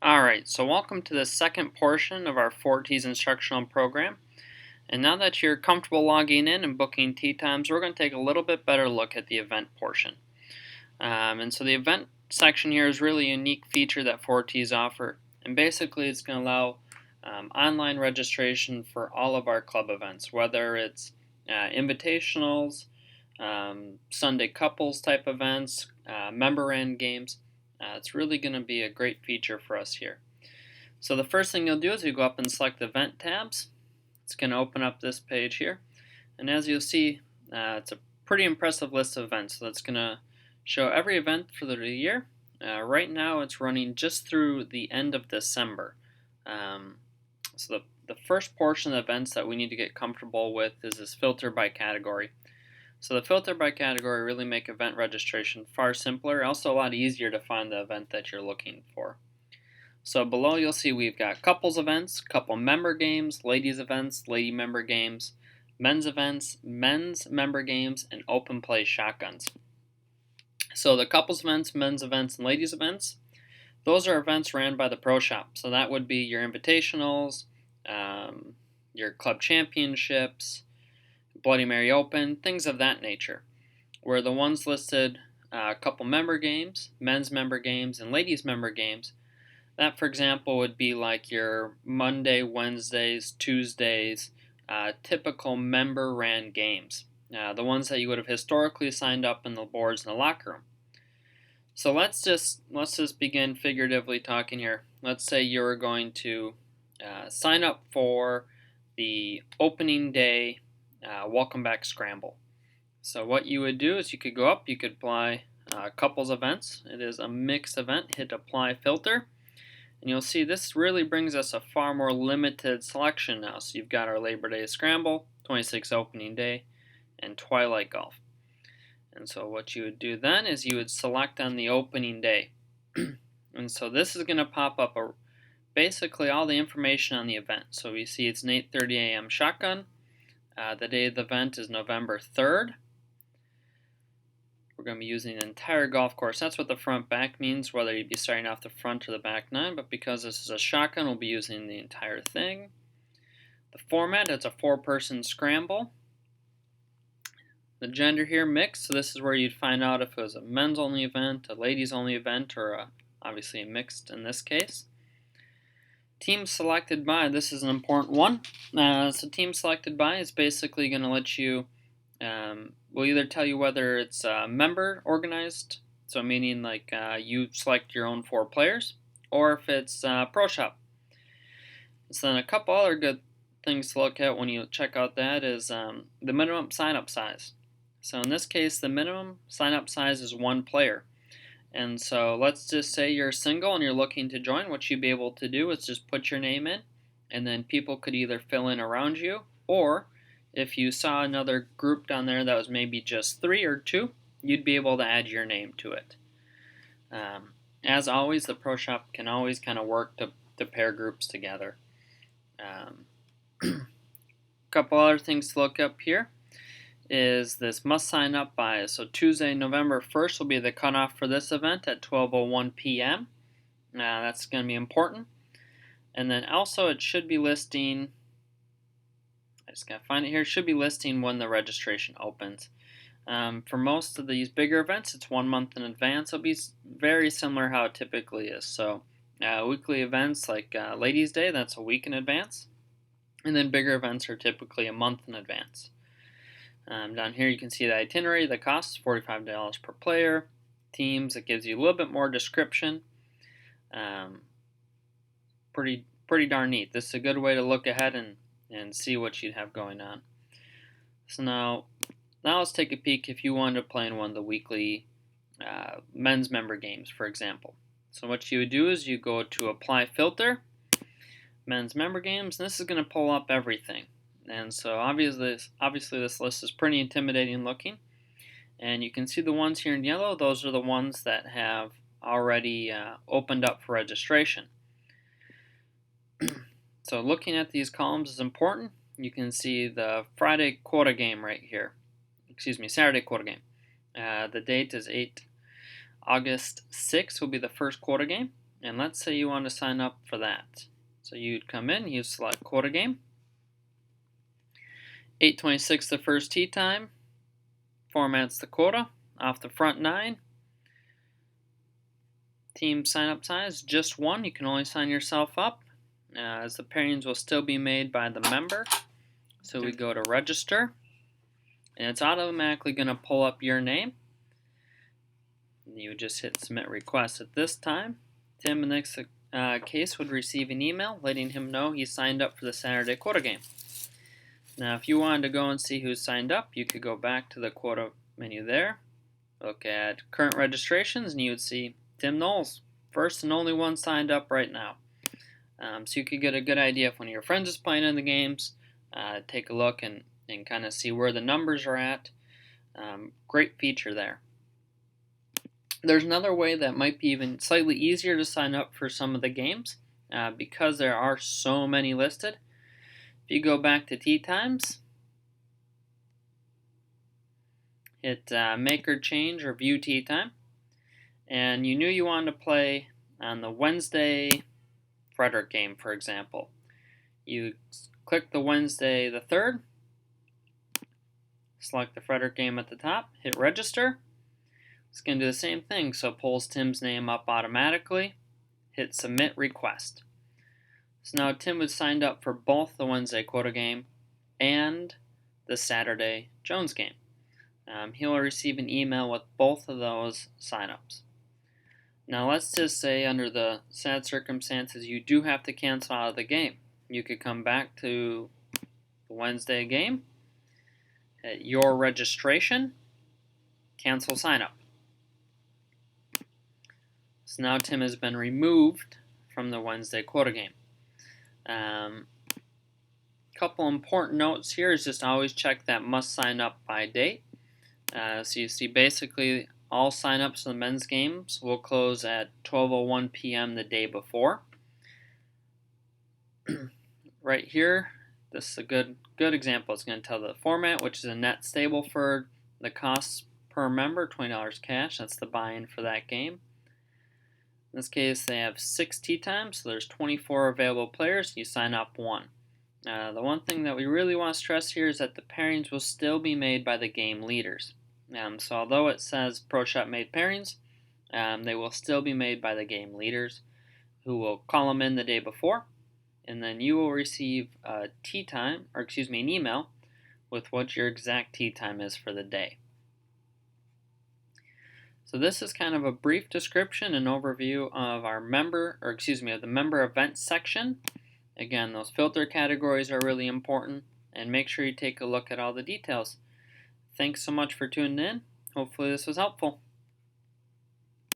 Alright, so welcome to the second portion of our ForeTees instructional program. And now that you're comfortable logging in and booking tee times, we're going to take a little bit better look at the event portion. And so the event section here is really a unique feature that ForeTees offer. And basically it's going to allow online registration for all of our club events, whether it's invitationals, Sunday couples type events, member end games. It's really going to be a great feature for us here. So the first thing you'll do is you go up and select Event tabs. It's going to open up this page here. And as you'll see, it's a pretty impressive list of events. So that's going to show every event for the year. Right now it's running just through the end of December. So the first portion of the events that we need to get comfortable with is this filter by category. So the filter by category really make event registration far simpler, also a lot easier to find the event that you're looking for. So below you'll see we've got couples events, couple member games, ladies events, lady member games, men's events, men's member games, and open play shotguns. So the couples events, men's events, and ladies events, those are events ran by the Pro Shop. So that would be your invitationals, your club championships, Bloody Mary Open, things of that nature. Where the ones listed couple member games, men's member games, and ladies member games, that for example would be like your Monday, Wednesdays, Tuesdays, typical member ran games. The ones that you would have historically signed up in the boards in the locker room. So let's just begin figuratively talking here. Let's say you're going to sign up for the opening day welcome back scramble. So what you would do is you could go up, you could apply couples events. It is a mixed event. Hit apply filter, and you'll see this really brings us a far more limited selection now. So you've got our Labor Day scramble, 26 opening day, and twilight golf. And so what you would do then is you would select on the opening day. And so this is going to pop up basically all the information on the event. So we see it's an 8:30 a.m. shotgun. The day of the event is November 3rd. We're going to be using the entire golf course. That's what the front back means, whether you'd be starting off the front or the back nine, but because this is a shotgun, we'll be using the entire thing. The format, it's a 4-person scramble. The gender here, mixed, so this is where you'd find out if it was a men's only event, a ladies only event, or obviously a mixed in this case. Team selected by, this is an important one. So team selected by is basically going to let you, will either tell you whether it's member organized, so meaning like you select your own 4 players, or if it's Pro Shop. So then a couple other good things to look at when you check out that is the minimum sign-up size. So in this case, the minimum sign-up size is 1 player. And so let's just say you're single and you're looking to join. What you'd be able to do is just put your name in, and then people could either fill in around you, or if you saw another group down there that was maybe just 3 or 2, you'd be able to add your name to it. As always, the Pro Shop can always kind of work to pair groups together. Couple other things to look up here is this must sign up by. So Tuesday, November 1st will be the cutoff for this event at 12:01 p.m. That's going to be important. And then also it should be listing, I just got to find it here, it should be listing when the registration opens. For most of these bigger events, it's 1 month in advance. It'll be very similar how it typically is. So weekly events like Ladies' Day, that's a week in advance. And then bigger events are typically a month in advance. Down here you can see the itinerary. The cost is $45 per player. Teams, it gives you a little bit more description. Pretty darn neat. This is a good way to look ahead and see what you'd have going on. So now let's take a peek if you wanted to play in one of the weekly men's member games, for example. So what you would do is you go to Apply Filter, Men's Member Games, and this is going to pull up everything. And so obviously this list is pretty intimidating looking. And you can see the ones here in yellow, those are the ones that have already opened up for registration. So looking at these columns is important. You can see the Friday quota game right here. Saturday quota game. The date is August 6th will be the first quota game. And let's say you want to sign up for that. So you'd come in, you select quota game, 8:26 the first tee time, formats the quota, off the front 9. Team sign-up size, just 1. You can only sign yourself up, as the pairings will still be made by the member. So we go to register, and it's automatically going to pull up your name. You would just hit submit request. At this time, Tim in this case would receive an email letting him know he signed up for the Saturday quota game. Now if you wanted to go and see who signed up, you could go back to the quota menu there, look at current registrations, and you would see Tim Knowles, first and only one signed up right now. So you could get a good idea if one of your friends is playing in the games, take a look and kind of see where the numbers are at. Great feature there. There's another way that might be even slightly easier to sign up for some of the games, because there are so many listed. If you go back to tee times, hit make or change or view tee time, and you knew you wanted to play on the Wednesday Frederick game, for example. You click the Wednesday the 3rd, select the Frederick game at the top, hit register. It's going to do the same thing, so it pulls Tim's name up automatically, hit submit request. So now Tim was signed up for both the Wednesday quota game and the Saturday Jones game. He'll receive an email with both of those signups. Now let's just say under the sad circumstances you do have to cancel out of the game. You could come back to the Wednesday game, hit your registration, cancel signup. So now Tim has been removed from the Wednesday quota game. Couple important notes here is just always check that must sign up by date. So you see basically all signups for the men's games will close at 12:01 p.m. the day before. Right here, this is a good example. It's going to tell the format, which is a net stable for the costs per member, $20 cash. That's the buy-in for that game. In this case, they have 6 tee times, so there's 24 available players. You sign up 1. The one thing that we really want to stress here is that the pairings will still be made by the game leaders. So although it says Pro Shop made pairings, they will still be made by the game leaders, who will call them in the day before, and then you will receive a tee time, or excuse me, an email with what your exact tee time is for the day. So this is kind of a brief description and overview of our of the member events section. Again, those filter categories are really important, and make sure you take a look at all the details. Thanks so much for tuning in. Hopefully this was helpful.